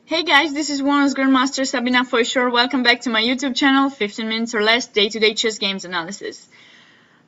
Hey guys, this is Women's Grandmaster Sabina for sure. Welcome back to my YouTube channel, 15 minutes or less day-to-day chess games analysis.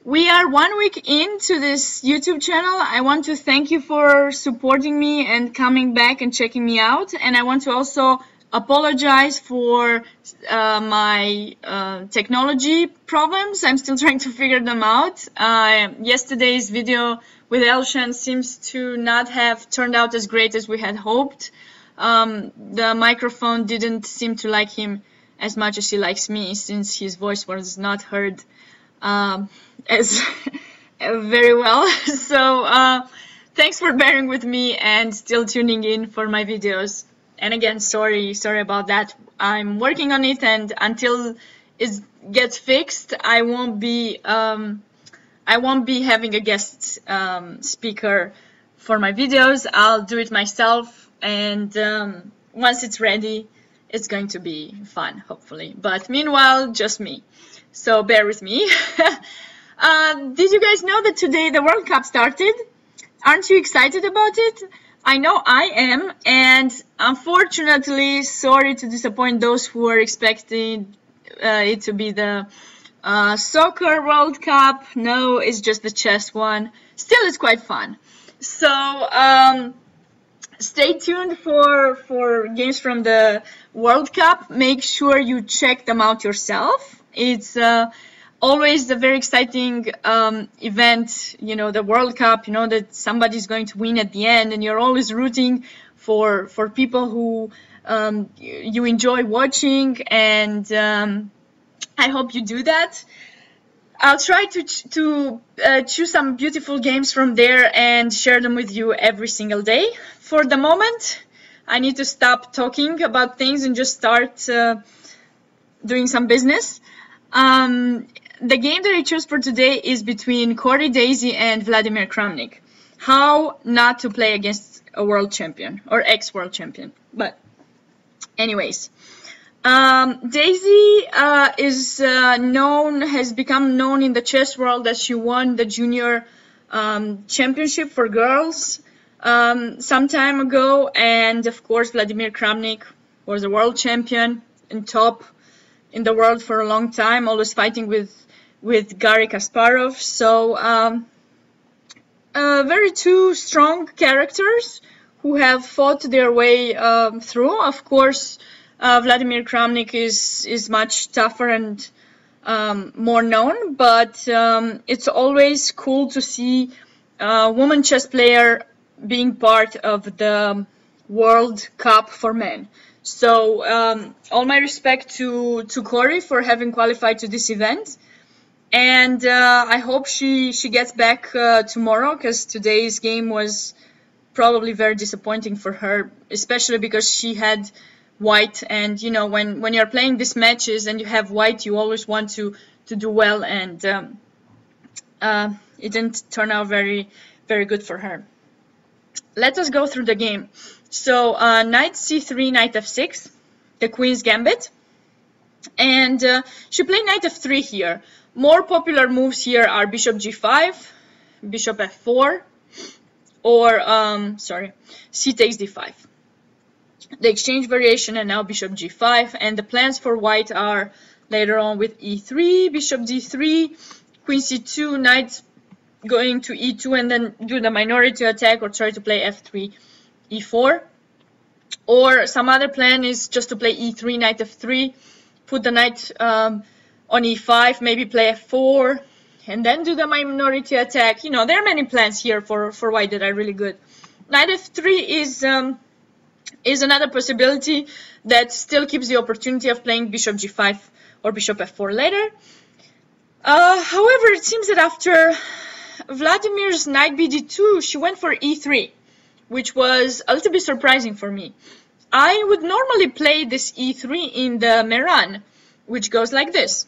We are 1 week into this YouTube channel. I want to thank you for supporting me and coming back and checking me out. And I want to also apologize for my technology problems. I'm still trying to figure them out. Yesterday's video with Elshan seems to not have turned out as great as we had hoped. The microphone didn't seem to like him as much as he likes me, since his voice was not heard as very well. So thanks for bearing with me and still tuning in for my videos. And again, sorry about that. I'm working on it, and until it gets fixed, I won't be having a guest speaker for my videos. I'll do it myself. And once it's ready, it's going to be fun, hopefully. But meanwhile, just me. So bear with me. Did you guys know that today the World Cup started? Aren't you excited about it? I know I am. And unfortunately, sorry to disappoint those who are expecting it to be the soccer World Cup. No, it's just the chess one. Still, it's quite fun. So stay tuned for games from the World Cup. Make sure you check them out yourself. It's always a very exciting event, you know, the World Cup. You know that somebody's going to win at the end, and you're always rooting for people who you enjoy watching, and I hope you do that. I'll try to choose some beautiful games from there and share them with you every single day. For the moment, I need to stop talking about things and just start doing some business. The game that I chose for today is between Cori T and Vladimir Kramnik. How not to play against a world champion or ex-world champion. But anyways. Daysi has become known in the chess world as she won the junior championship for girls some time ago, and of course Vladimir Kramnik was a world champion and top in the world for a long time, always fighting with Garry Kasparov. So very two strong characters who have fought their way through. Of course, Vladimir Kramnik is much tougher and more known, but it's always cool to see a woman chess player being part of the World Cup for men. So all my respect to Cori for having qualified to this event, and I hope she gets back tomorrow, because today's game was probably very disappointing for her, especially because she had white, and you know, when you're playing these matches and you have white, you always want to do well, and it didn't turn out very good for her. Let us go through the game. So knight c3, knight f6, the queen's gambit, and she played knight f3 here. More popular moves here are bishop g5, bishop f4, or c takes d5. The exchange variation, and now bishop g5, and the plans for white are later on with e3, bishop d3, queen c2, knight going to e2, and then do the minority attack or try to play f3, e4. Or some other plan is just to play e3, knight f3, put the knight on e5, maybe play f4, and then do the minority attack. You know, there are many plans here for white that are really good. Knight f3 is another possibility that still keeps the opportunity of playing bishop g5 or bishop f4 later. However, it seems that after Vladimir's knight bd2, she went for e3, which was a little bit surprising for me. I would normally play this e3 in the Meran, which goes like this: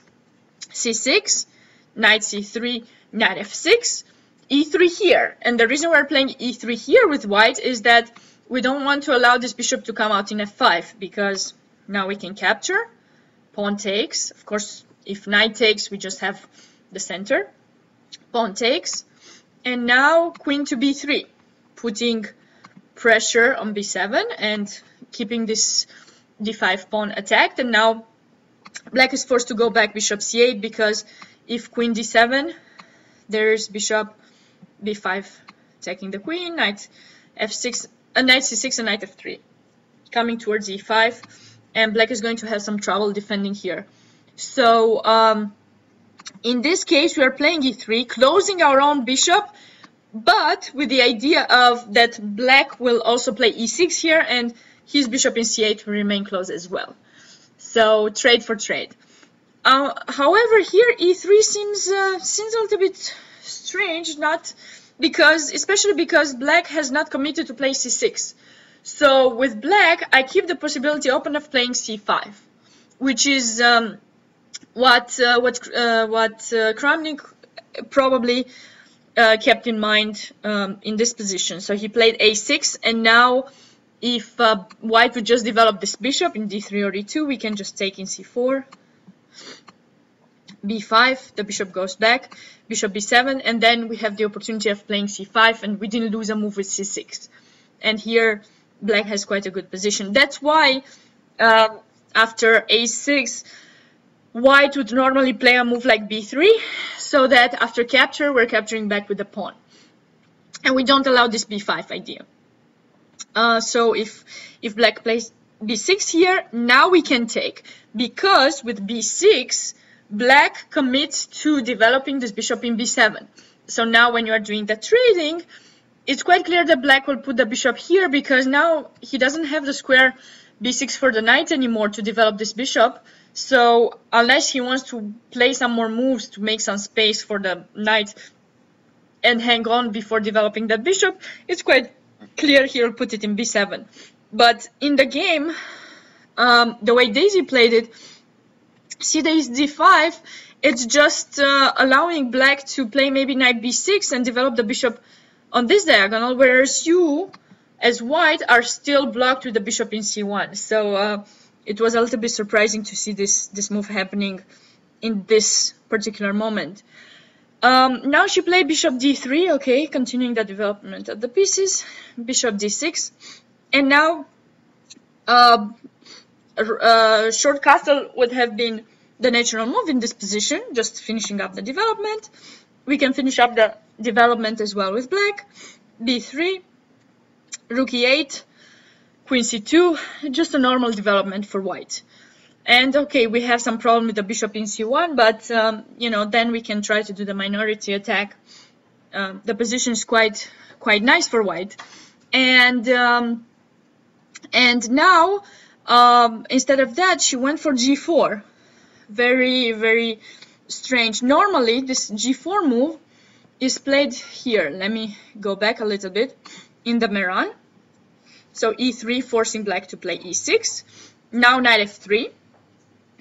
c6, knight c3, knight f6, e3 here. And the reason we're playing e3 here with white is that we don't want to allow this bishop to come out in f5, because now we can capture. Pawn takes. Of course, if knight takes, we just have the center. Pawn takes. And now queen to b3, putting pressure on b7 and keeping this d5 pawn attacked. And now black is forced to go back bishop c8, because if queen d7, there's bishop b5 attacking the queen, knight f6, knight c6 and knight f3 coming towards e5, and black is going to have some trouble defending here. So in this case we are playing e3, closing our own bishop, but with the idea of that black will also play e6 here, and his bishop in c8 will remain closed as well. So trade for trade. However, here e3 seems a little bit strange, especially because black has not committed to play c6. So with black, I keep the possibility open of playing c5, which is what Kramnik probably kept in mind in this position. So he played a6, and now if white would just develop this bishop in d3 or e2, we can just take in c4, b5, the bishop goes back, bishop b7, and then we have the opportunity of playing c5, and we didn't lose a move with c6. And here black has quite a good position. That's why after a6, white would normally play a move like b3, so that after capture, we're capturing back with the pawn. And we don't allow this b5 idea. So if black plays b6 here, now we can take, because with b6, black commits to developing this bishop in b7. So now when you are doing the trading, it's quite clear that black will put the bishop here, because now he doesn't have the square b6 for the knight anymore to develop this bishop. So unless he wants to play some more moves to make some space for the knight and hang on before developing that bishop, it's quite clear he'll put it in b7. But in the game, the way Daisy played it, see there is d5, it's just allowing black to play maybe knight b6 and develop the bishop on this diagonal, whereas you, as white, are still blocked with the bishop in c1. So it was a little bit surprising to see this move happening in this particular moment. Now she played bishop d3, okay, continuing the development of the pieces, bishop d6, and now short castle would have been the natural move in this position, just finishing up the development. We can finish up the development as well with black, b3, rook e8, queen c2, just a normal development for white. And okay, we have some problem with the bishop in c1, but you know, then we can try to do the minority attack. The position is quite nice for white. And now instead of that, she went for g4. Very strange. Normally this g4 move is played here. Let me go back a little bit in the Meran. So e3, forcing black to play e6. Now knight f3,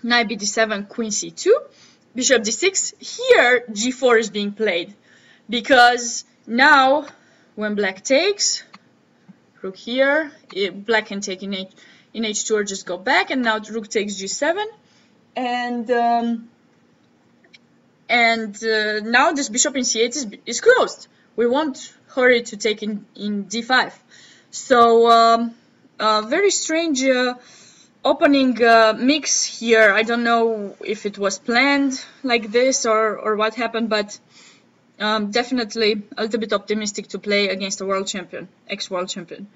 knight bd7, queen c2, bishop d6. Here g4 is being played, because now when black takes, rook here, black can take in h2 or just go back, and now rook takes g7, and now this bishop in c8 is closed. We won't hurry to take in d5. So very strange opening mix here. I don't know if it was planned like this or what happened, but definitely a little bit optimistic to play against a world champion, ex-world champion.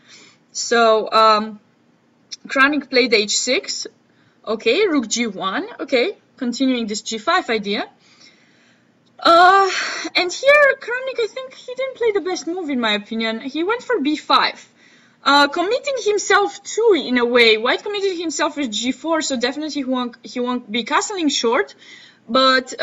So Kramnik played h6, okay, rook g1, okay, continuing this g5 idea. And here Kramnik, I think he didn't play the best move in my opinion. He went for b5. Committing himself too, in a way. White committed himself with g4, so definitely he won't be castling short. But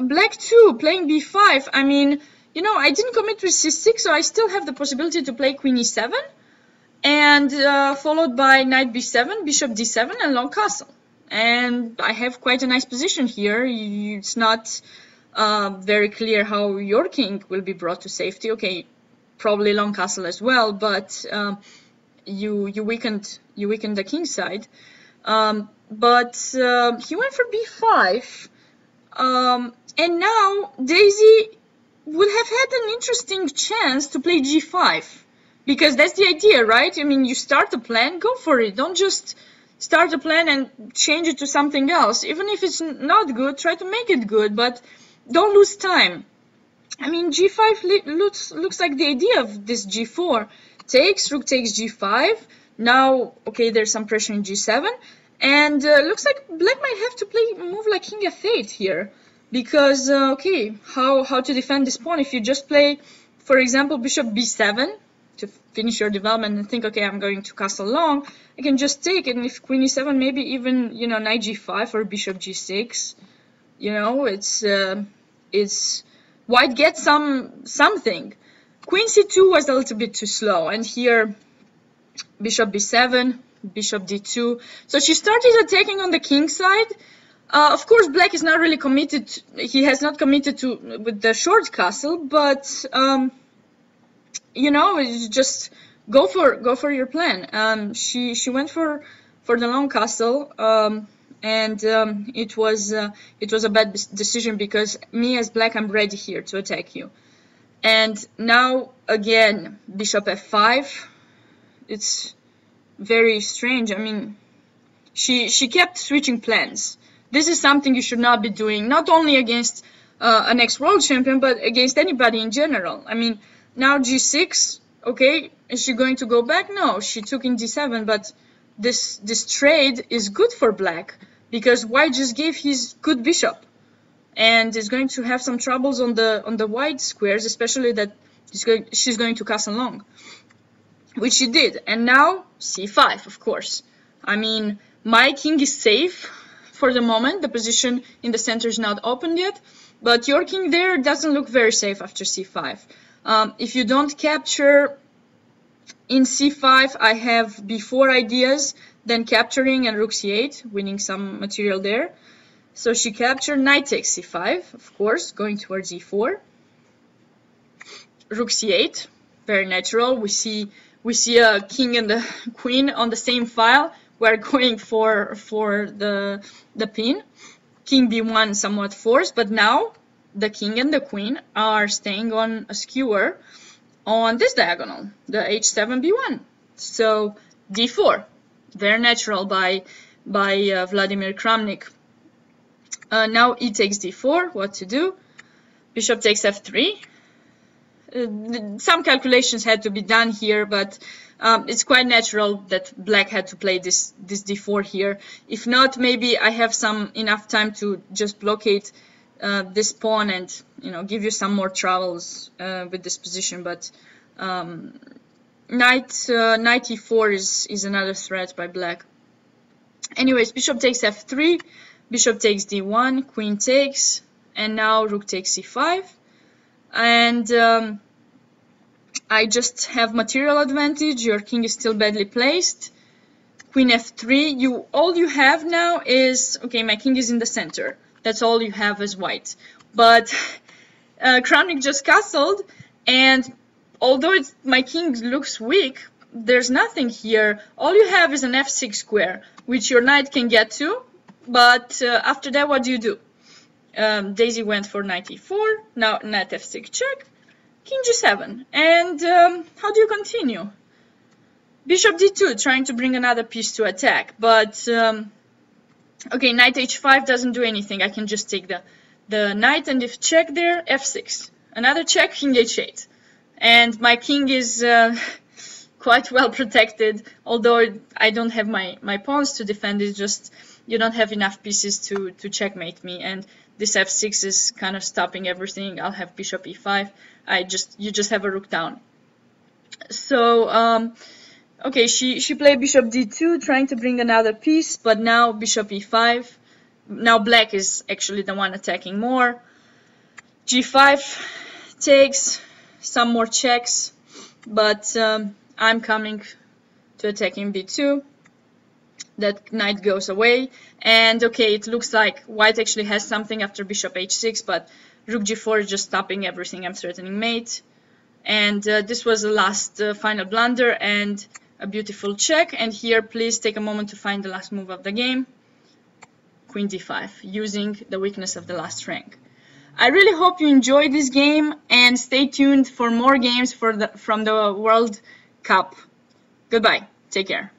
black too, playing b5. I mean, you know, I didn't commit with c6, so I still have the possibility to play queen e7, and followed by knight b7, bishop d7, and long castle. And I have quite a nice position here. It's not very clear how your king will be brought to safety. Okay, probably long castle as well, but you weakened the king side. But he went for b5, and now Daisy would have had an interesting chance to play g5, because that's the idea, right? I mean, you start a plan, go for it. Don't just start a plan and change it to something else. Even if it's not good, try to make it good, but don't lose time. I mean, g5 looks like the idea of this g4. Takes, rook takes g5. Now, okay, there's some pressure in g7. And looks like black might have to play a move like king f8 here. Because, okay, how to defend this pawn? If you just play, for example, bishop b7 to finish your development and think, okay, I'm going to castle long, I can just take it. And if queen e7, maybe even, you know, knight g5 or bishop g6. You know, it's white gets something. Queen c2 was a little bit too slow. And here, bishop b7, bishop d2. So she started attacking on the king side. Of course, black is not really committed. He has not committed to with the short castle, but you know, it's just go for your plan. She went for the long castle, and it was a bad decision because me as black, I'm ready here to attack you. And now again, bishop f5. It's very strange. I mean, she kept switching plans. This is something you should not be doing, not only against an ex-world champion, but against anybody in general. I mean, now g6, okay, is she going to go back? No, she took in d7, but this trade is good for black because white just gave his good bishop, and is going to have some troubles on the white squares, especially that she's going to castle long, which she did. And now c5, of course. I mean, my king is safe. For the moment, the position in the center is not open yet, but your king there doesn't look very safe after c5. If you don't capture in c5, I have b4 ideas, then capturing and rook c8, winning some material there. So she captured, knight takes c5, of course, going towards e4. Rook c8, very natural. We see a king and the queen on the same file. We're going for the pin. King b1 somewhat forced, but now the king and the queen are staying on a skewer on this diagonal, the h7 b1. So d4, very natural by Vladimir Kramnik. Now e takes d4. What to do? Bishop takes f3. Some calculations had to be done here, but it's quite natural that black had to play this d4 here. If not, maybe I have enough time to just blockade this pawn and, you know, give you some more troubles with this position. But knight e4 is another threat by black. Anyways, bishop takes f3, bishop takes d1, queen takes, and now rook takes c5. And I just have material advantage. Your king is still badly placed. Queen f3. All you have now is, okay, my king is in the center. That's all you have as white. But Kramnik just castled, and although my king looks weak, there's nothing here. All you have is an f6 square, which your knight can get to. But after that, what do? Daisy went for knight e4. Now knight f6 check. King g7. And how do you continue? Bishop d2, trying to bring another piece to attack. But, okay, knight h5 doesn't do anything. I can just take the knight, and if check there, f6. Another check, king h8. And my king is quite well protected, although I don't have my pawns to defend. It's just you don't have enough pieces to checkmate me. And this f6 is kind of stopping everything. I'll have bishop e5. You just have a rook down. So, okay, she played bishop d2, trying to bring another piece, but now bishop e5. Now black is actually the one attacking more. g5 takes, some more checks, but I'm coming to attacking b2. That knight goes away, and okay, it looks like white actually has something after bishop h6, but rook g4 is just stopping everything. I'm threatening mate. And this was the last final blunder and a beautiful check. And here, please take a moment to find the last move of the game. Queen d5, using the weakness of the last rank. I really hope you enjoyed this game, and stay tuned for more games from the World cup. Goodbye. Take care.